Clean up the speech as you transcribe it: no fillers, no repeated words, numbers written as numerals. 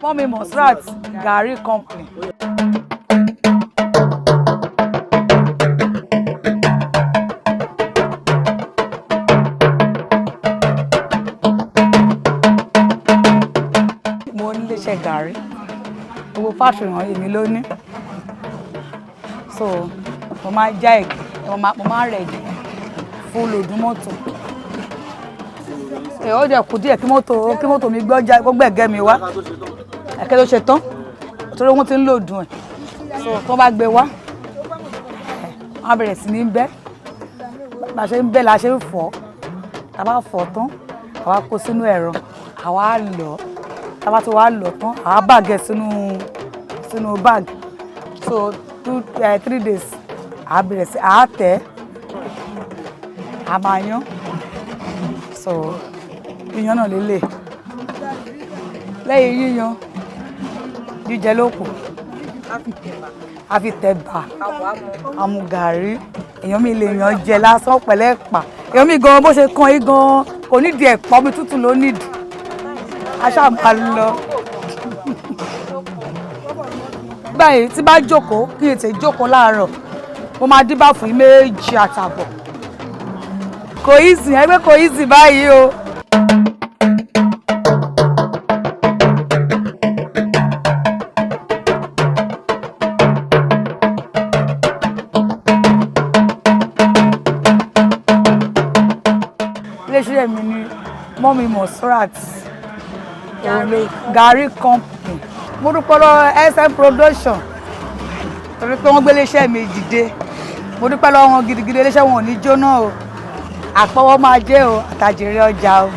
Iya Monsurat Garri company. Mo ní iléeṣẹ́ Garri. Gbogbo factory wọn èmi ló ní. So mo máa já ẹ̀gẹ́, mo máa rẹ̀ ẹ̀gẹ́ fún lòdù mọ́tò. Ó jẹ́ kù díẹ̀ kí mọ́tò mi gbẹ́gẹ́ mi wá. Ẹ̀kẹ́ ló ṣe tán. Torí wọ́n ti ń lòdù ẹ̀. So tó bá gbé wá, wọ́n á bẹ̀rẹ̀ sí ní bẹ́. Bá ṣe ń bẹ́ la ṣe ń fọ̀. Tá bá fọ̀ tán, àwa kó sínú ẹ̀rọ, àwa lọ̀. Tá bá ti wá lọ̀ tán, àwa bàgẹ́ sínú bag. So 3 days, àá bẹ̀rẹ̀ sí àá tẹ̀, a máa yán. So yíyan náà lélẹ̀. Lẹ́yìn yíyan, jíjẹ ló kù. A fi tẹ̀bà, àmú gàrí. Èèyàn mi lè yàn jẹ lásán pẹ̀lẹ́ ẹ̀pà. Èèyàn mi gan bó ṣe kan yí gan kò nídìí ẹ̀pà, omi tútù ló nídìí. A ṣáà máa lọ. Báyìí tí bá jókòó kí n tè jókòó láàárọ̀, mo máa díbà fún 2 àtàbọ̀. Kò easy, ẹgbẹ́ kò easy báyìí o. Iléeṣẹ́ mi ni Iya Monsurat Garri company. Mo dúpẹ́ lọ́wọ́ SM production torí pé wọ́n gbé iléeṣẹ́ mi dìde. Mo dúpẹ́ lọ́wọ́ wọn gidigidi, iléeṣẹ́ wọn ò ní jóná o. Àpọ̀wọ́ máa jẹ́ o, àtàjèrè ọjà o.